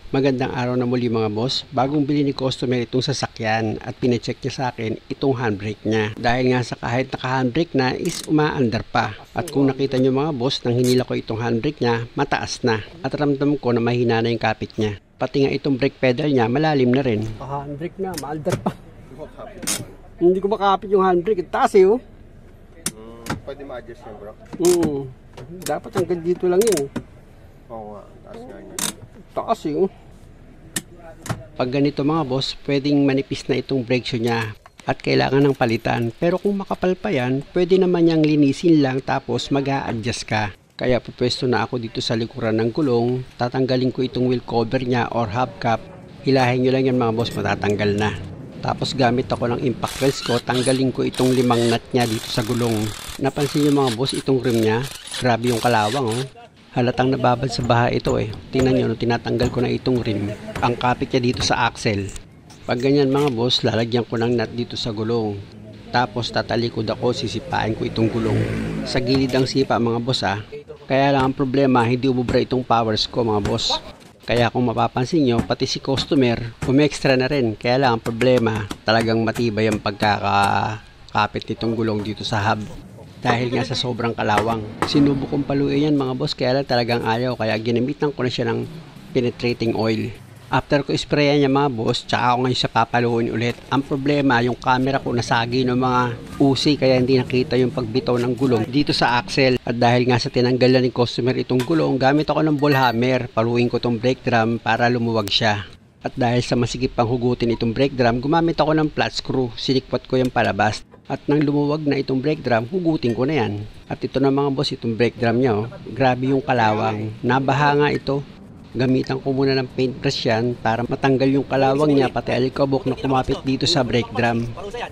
Magandang araw na muli mga boss. Bagong bili ni customer itong sasakyan at pinecheck niya sa akin itong handbrake niya. Dahil nga sa kahit naka-handbrake na is umaandar pa. At kung nakita niyo mga boss, nang hinila ko itong handbrake niya, mataas na. At ramdam ko na mahina na yung kapit niya. Pati nga itong brake pedal niya, malalim na rin. Handbrake na, maaldar pa. Hindi ko makapit yung handbrake. Taas eh oh. Pwede ma-adjust yun bro? Dapat hanggang dito lang yun. Oo nga, taas nga yun. Taas eh oh. Pag ganito mga boss, pwedeng manipis na itong brake shoe niya at kailangan ng palitan. Pero kung makapal pa yan, pwede naman niyang linisin lang tapos mag-a-adjust ka. Kaya pupwesto na ako dito sa likuran ng gulong. Tatanggalin ko itong wheel cover niya or hubcap. Hilahin nyo lang yan mga boss, matatanggal na. Tapos gamit ako ng impact wrench ko, tanggalin ko itong 5 nut niya dito sa gulong. Napansin nyo mga boss, itong rim niya, grabe yung kalawang oh. Halatang nababad sa baha ito eh. Tingnan nyo, tinatanggal ko na itong rim. Ang kapit niya dito sa axle. Pag ganyan mga boss, lalagyan ko ng nut dito sa gulong. Tapos tatalikod ako, sisipain ko itong gulong. Sa gilid ang sipa mga boss ah. Kaya lang ang problema, hindi umubra itong powers ko mga boss. Kaya kung mapapansin nyo, pati si customer, umextra na rin. Kaya lang ang problema, talagang matibay ang pagkakapit nitong gulong dito sa hub. Dahil nga sa sobrang kalawang. Sinubok kong paluin yan mga boss, kaya lang talagang ayaw. Kaya ginamitan ko na siya ng penetrating oil. After ko sprayan niya mga boss, tsaka ako ngayon siya papaluin ulit. Ang problema, yung camera ko nasagi ng mga usi, kaya hindi nakita yung pagbitaw ng gulong dito sa axle. At dahil nga sa tinanggalan ng customer itong gulong, gamit ako ng ball hammer. Paluin ko itong brake drum para lumuwag siya. At dahil sa masigip pang hugutin itong brake drum, gumamit ako ng flat screw. Sinikpat ko yung palabas. At nang lumuwag na itong brake drum, hugutin ko na yan. At ito na mga boss, itong brake drum niya oh. Grabe yung kalawang. Nabaha nga ito. Gamitan ko muna ng paintbrush yan para matanggal yung kalawang niya pati alikabok na kumapit dito sa brake drum.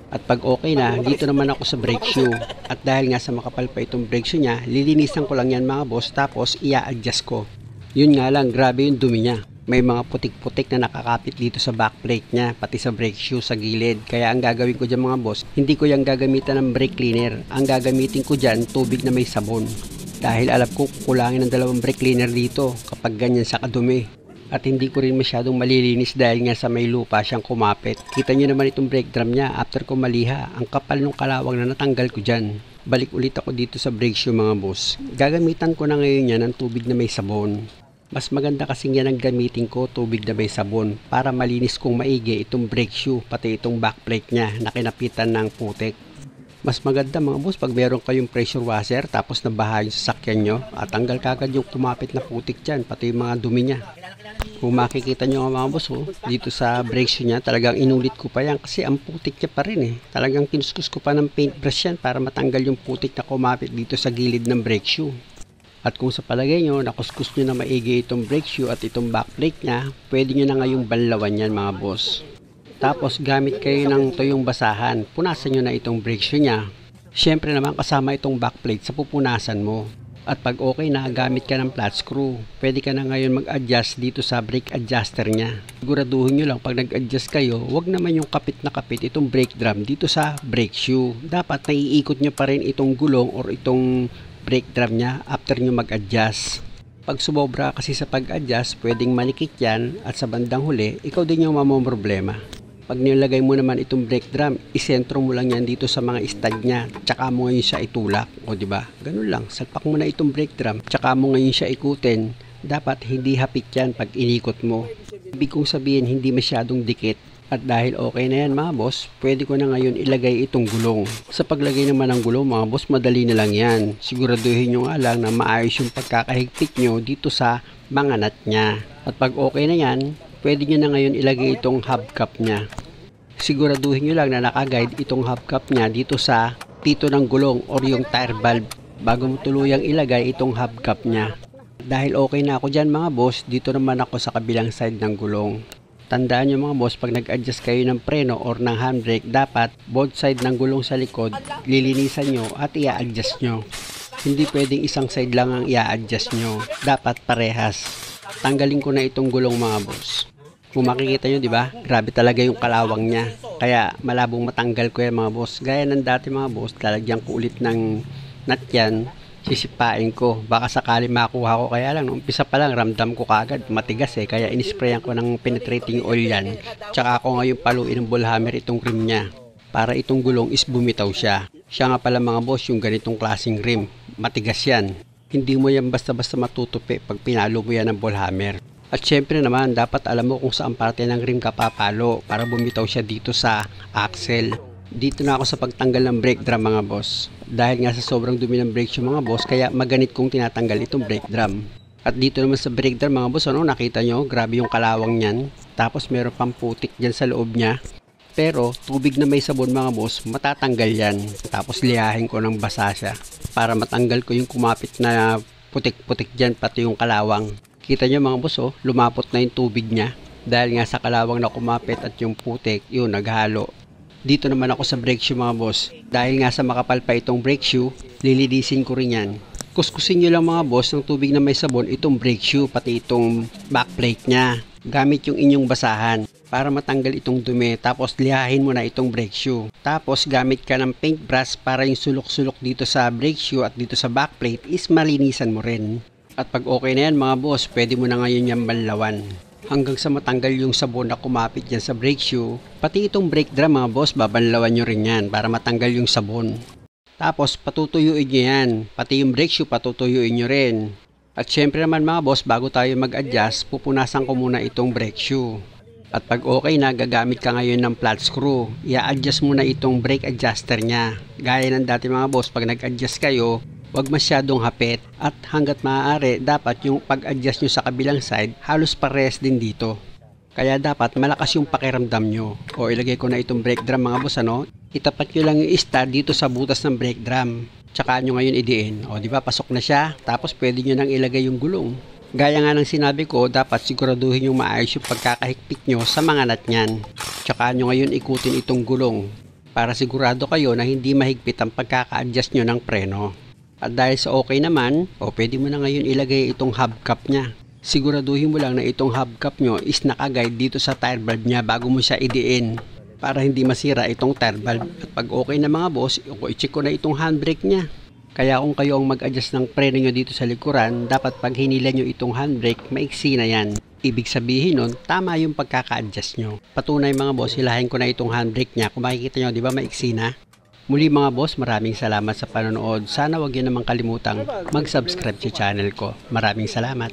At pag okay na, dito naman ako sa brake shoe. At dahil nga sa makapal pa itong brake shoe niya, lilinisan ko lang yan mga boss tapos i-adjust ko. Yun nga lang, grabe yung dumi niya. May mga putik-putik na nakakapit dito sa backplate niya, pati sa brake shoe sa gilid. Kaya ang gagawin ko dyan mga boss, hindi ko yung gagamitan ng brake cleaner. Ang gagamitin ko dyan, tubig na may sabon. Dahil alam ko kukulangin ng 2 brake cleaner dito kapag ganyan sa kadumi. At hindi ko rin masyadong malilinis dahil nga sa may lupa siyang kumapit. Kita nyo naman itong brake drum niya after ko maliha. Ang kapal ng kalawang na natanggal ko dyan. Balik ulit ako dito sa brake shoe mga boss. Gagamitan ko na ngayon yan ng tubig na may sabon. Mas maganda kasing yan ang gamitin ko, tubig na may sabon, para malinis kong maigi itong brake shoe, pati itong backplate niya na kinapitan ng putik. Mas maganda mga boss pag meron kayong pressure washer tapos nabaha yung sasakyan nyo at tanggal kagad yung kumapit na putik dyan, pati yung mga dumi niya. Kung makikita nyo mga boss oh, dito sa brake shoe niya, talagang inulit ko pa yan kasi ang putik niya pa rin eh. Talagang kinuskus ko pa ng paintbrush yan para matanggal yung putik na kumapit dito sa gilid ng brake shoe. At kung sa palagay nyo, nakuskus nyo na maigi itong brake shoe at itong backplate niya, pwede nyo na ngayong banlawan yan mga boss. Tapos gamit kayo ng tuyong basahan, punasan nyo na itong brake shoe niya. Siyempre naman kasama itong backplate sa pupunasan mo. At pag okay na, gamit ka ng flat screw. Pwede ka na ngayon mag-adjust dito sa brake adjuster niya. Siguraduhin nyo lang pag nag-adjust kayo, wag naman yung kapit na kapit itong brake drum dito sa brake shoe. Dapat naiikot nyo pa rin itong gulong or itong brake drum niya after nyo mag-adjust. Pag sumobra kasi sa pag-adjust, pwedeng manikit yan at sa bandang huli, ikaw din yung mamomroblema. Pag nilagay mo naman itong brake drum, isentro mo lang yan dito sa mga stud niya, tsaka mo ngayon siya itulak. O diba? Ganun lang, salpak mo na itong brake drum, tsaka mo ngayon siya ikutin. Dapat hindi hapit yan pag inikot mo. Ibig kong sabihin, hindi masyadong dikit. At dahil okay na yan mga boss, pwede ko na ngayon ilagay itong gulong. Sa paglagay naman ng gulong mga boss, madali na lang yan. Siguraduhin nyo nga lang na maayos yung pagkakahigpit nyo dito sa mga nut niya. At pag okay na yan, pwede nyo na ngayon ilagay itong hubcap niya. Siguraduhin nyo lang na nakaguide itong hubcap niya dito sa pito ng gulong or yung tire valve bago mo tuluyang ilagay itong hubcap niya. Dahil okay na ako dyan mga boss, dito naman ako sa kabilang side ng gulong. Tandaan nyo mga boss, pag nag-adjust kayo ng preno or ng handbrake, dapat both side ng gulong sa likod, lilinisan nyo at i-adjust nyo. Hindi pwedeng isang side lang ang i-adjust nyo. Dapat parehas. Tanggalin ko na itong gulong mga boss. Kung makikita nyo, di ba? Grabe talaga yung kalawang niya. Kaya malabong matanggal ko yan mga boss. Gaya ng dati mga boss, lalagyan ko ulit ng nut yan. Sisipain ko. Baka sakali makuha ko, kaya lang nung umpisa pa lang ramdam ko kagad matigas kaya inisprayan ko ng penetrating oil yan. Tsaka ako ngayon paluin ng ball hammer itong rim niya para itong gulong is bumitaw siya. Siya nga pala mga boss yung ganitong klaseng rim. Matigas yan. Hindi mo yan basta-basta matutupi pag pinalo mo yan ng ball hammer. At syempre naman, dapat alam mo kung saan parte ng rim ka papalo para bumitaw siya dito sa axle. Dito na ako sa pagtanggal ng brake drum mga boss. Dahil nga sa sobrang dumi ng brake yung mga boss, kaya maganit kong tinatanggal itong brake drum. At dito naman sa brake drum mga boss, nakita nyo, grabe yung kalawang niyan. Tapos meron pang putik dyan sa loob niya. Pero tubig na may sabon mga boss, matatanggal yan. Tapos liyahin ko ng basa siya para matanggal ko yung kumapit na putik-putik dyan, pati yung kalawang. Kita nyo mga boss, lumapot na yung tubig niya. Dahil nga sa kalawang na kumapit at yung putik, yun, naghalo. Dito naman ako sa brake shoe mga boss. Dahil nga sa makapal pa itong brake shoe, lilinisin ko rin yan. Kuskusin nyo lang mga boss ng tubig na may sabon itong brake shoe, pati itong backplate niya. Gamit yung inyong basahan para matanggal itong dumi. Tapos lihahin mo na itong brake shoe. Tapos gamit ka ng paintbrush para yung sulok-sulok dito sa brake shoe at dito sa backplate is malinisan mo rin. At pag okay na yan mga boss, pwede mo na ngayon yung banlawan. Hanggang sa matanggal yung sabon na kumapit dyan sa brake shoe. Pati itong brake drum mga boss, babanlawan nyo rin yan para matanggal yung sabon. Tapos patutuyuin nyo yan. Pati yung brake shoe patutuyuin nyo rin. At syempre naman mga boss, bago tayo mag-adjust, pupunasan ko muna itong brake shoe. At pag okay na, gagamit ka ngayon ng flat screw. I-adjust mo na itong brake adjuster nya. Gaya ng dati mga boss, pag nag-adjust kayo, huwag masyadong hapit at hanggat maaari dapat yung pag-adjust nyo sa kabilang side halos parehas din dito. Kaya dapat malakas yung pakiramdam nyo. O ilagay ko na itong brake drum mga boss itapat nyo lang yung stud dito sa butas ng brake drum. Tsaka nyo ngayon idiin. O diba pasok na siya. Tapos pwede nyo nang ilagay yung gulong. Gaya nga ng sinabi ko, dapat siguraduhin yung maayos yung pagkakahigpit nyo sa mga nut nyan. Tsaka nyo ngayon ikutin itong gulong para sigurado kayo na hindi mahigpit ang pagkaka-adjust nyo ng preno. At dahil sa okay naman, pwede mo na ngayon ilagay itong hubcap niya. Siguraduhin mo lang na itong hubcap nyo is nakaguide dito sa tire valve niya bago mo siya idiin para hindi masira itong tire valve. At pag okay na mga boss, i-check ko na itong handbrake niya. Kaya kung kayo ang mag-adjust ng preno nyo dito sa likuran, dapat pag hinila nyo itong handbrake, maiksi na yan. Ibig sabihin nun, tama yung pagkaka-adjust nyo. Patunay mga boss, hilahin ko na itong handbrake niya. Kung makikita nyo, di ba maiksi na? Muli mga boss, maraming salamat sa panonood. Sana wag niyo namang kalimutang mag-subscribe sa channel ko. Maraming salamat.